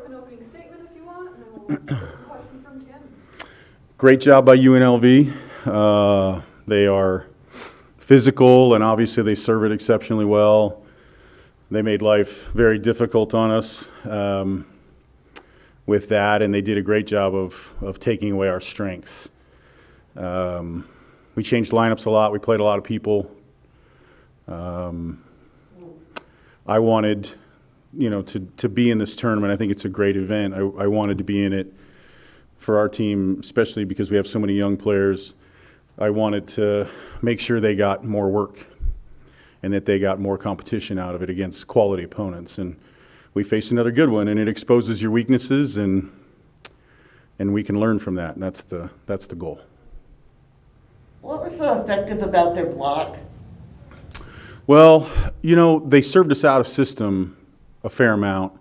with an opening statement if you want, and then we'll get some questions from Ken. Great job by UNLV. They are physical, and obviously they serve it exceptionally well. They made life very difficult on us with that, and they did a great job of taking away our strengths. We changed lineups a lot. We played a lot of people. I wanted, to be in this tournament. I think it's a great event. I wanted to be in it for our team, especially because we have so many young players. I wanted to make sure they got more work and that they got more competition out of it against quality opponents. And we faced another good one, and it exposes your weaknesses, and we can learn from that, and that's the goal. What was so effective about their block? Well, they served us out of system a fair amount,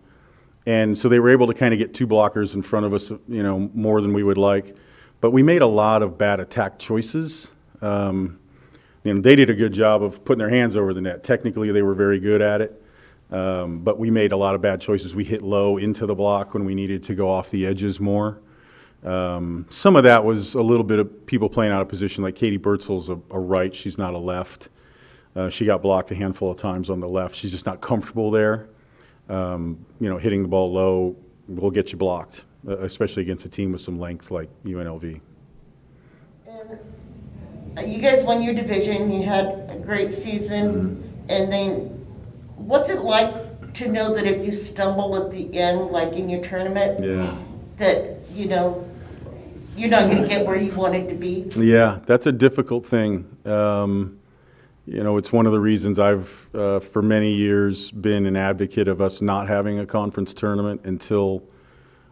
and so they were able to kind of get two blockers in front of us, more than we would like. But we made a lot of bad attack choices. They did a good job of putting their hands over the net. Technically, they were very good at it, but we made a lot of bad choices. We hit low into the block when we needed to go off the edges more. Some of that was a little bit of people playing out of position, like Katie Bertzel's a right. She's not a left. She got blocked a handful of times on the left. She's just not comfortable there. Hitting the ball low will get you blocked, especially against a team with some length like UNLV. And you guys won your division. You had a great season. And then what's it like to know that if you stumble at the end, like in your tournament, that, you're not going to get where you wanted to be? Yeah, that's a difficult thing. It's one of the reasons I've, for many years, been an advocate of us not having a conference tournament until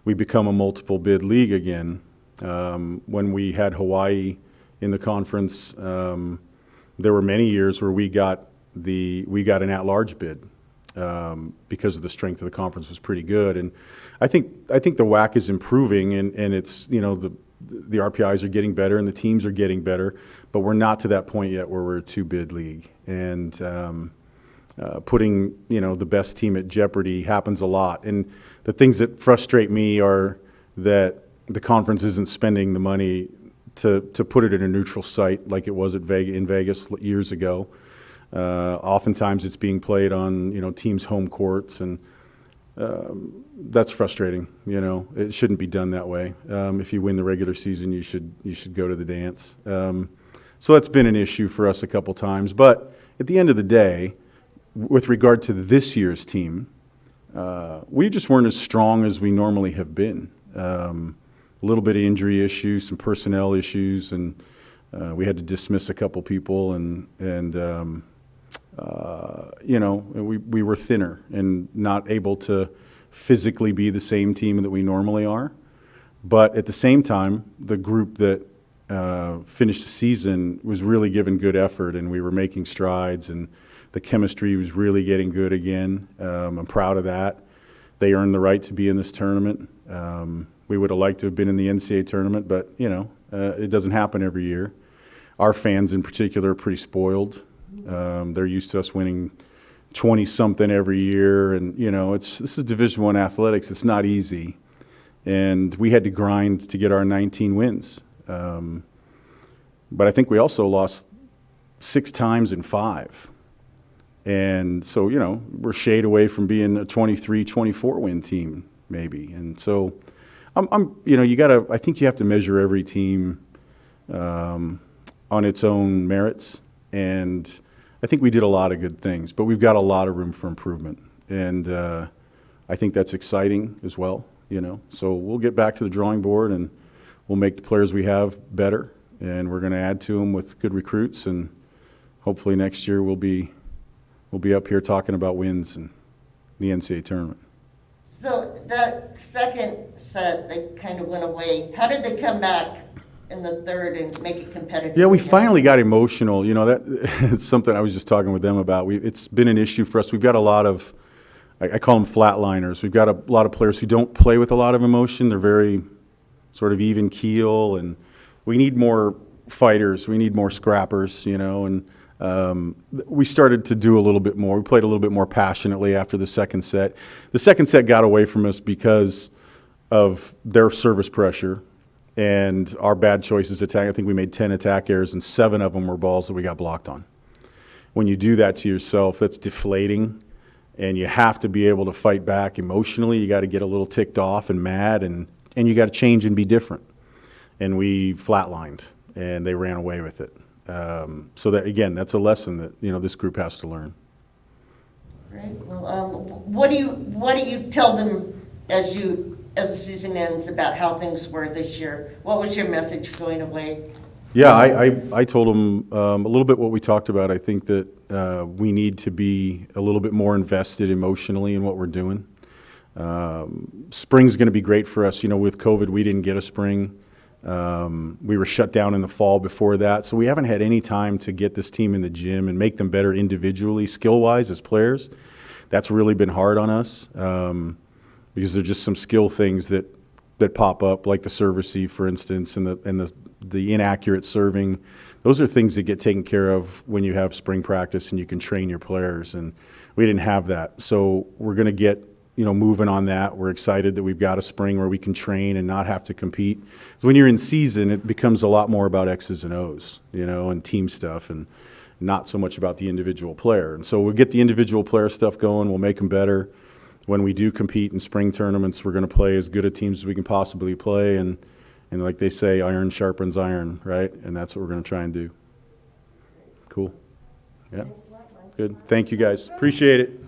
we become a multiple bid league again. When we had Hawaii in the conference, there were many years where we got an at-large bid because of the strength of the conference was pretty good. And I think the WAC is improving, and it's the RPIs are getting better and the teams are getting better, but we're not to that point yet where we're a two-bid league. And putting the best team at jeopardy happens a lot. And the things that frustrate me are that the conference isn't spending the money to put it in a neutral site like it was in Vegas years ago. Oftentimes it's being played on teams' home courts, and that's frustrating. It shouldn't be done that way. If you win the regular season, you should go to the dance. So that's been an issue for us a couple times. But at the end of the day, with regard to this year's team, we just weren't as strong as we normally have been. A little bit of injury issues, some personnel issues, and we had to dismiss a couple people, and we were thinner and not able to physically be the same team that we normally are. But at the same time, the group that finished the season was really giving good effort, and we were making strides, and the chemistry was really getting good again. I'm proud of that. They earned the right to be in this tournament. We would have liked to have been in the NCAA tournament, but it doesn't happen every year. Our fans in particular are pretty spoiled. They're used to us winning 20-something every year, and this is Division I athletics. It's not easy, and we had to grind to get our 19 wins. But I think we also lost 6 times in 5, and so we're shade away from being a 23-24 win team maybe. And so I think you have to measure every team on its own merits, and I think we did a lot of good things, but we've got a lot of room for improvement, and I think that's exciting as well. So we'll get back to the drawing board, and we'll make the players we have better, and we're going to add to them with good recruits, and hopefully next year we'll be up here talking about wins in the NCAA tournament. So that second set, they kind of went away. How did they come back in the third and make it competitive? Yeah, we finally got emotional. It's something I was just talking with them about. It's been an issue for us. We've got a lot of, I call them flatliners. We've got a lot of players who don't play with a lot of emotion. They're very sort of even keel, and we need more fighters. We need more scrappers, and we started to do a little bit more. We played a little bit more passionately after the second set. The second set got away from us because of their service pressure and our bad choices attack. I think we made 10 attack errors, and 7 of them were balls that we got blocked on. When you do that to yourself, that's deflating, and you have to be able to fight back emotionally. You got to get a little ticked off and mad, and you got to change and be different. And we flatlined, and they ran away with it. So that, again, that's a lesson that, you know, this group has to learn. Right. Well, what do you tell them as the season ends about how things were this year? What was your message going away? Yeah, I told them a little bit what we talked about. I think that we need to be a little bit more invested emotionally in what we're doing. Spring's going to be great for us. You know, with COVID, we didn't get a spring. We were shut down in the fall before that, so we haven't had any time to get this team in the gym and make them better individually, skill-wise as players. That's really been hard on us because there's just some skill things that pop up, like the service receive, for instance, and the inaccurate serving. Those are things that get taken care of when you have spring practice and you can train your players, and we didn't have that. So we're going to get, you know, moving on that. We're excited that we've got a spring where we can train and not have to compete. So when you're in season, it becomes a lot more about X's and O's, you know, and team stuff, and not so much about the individual player. And so we'll get the individual player stuff going. We'll make them better. When we do compete in spring tournaments, we're going to play as good a teams as we can possibly play. And like they say, iron sharpens iron, right? And that's what we're going to try and do. Cool. Yeah. Good. Thank you, guys. Appreciate it.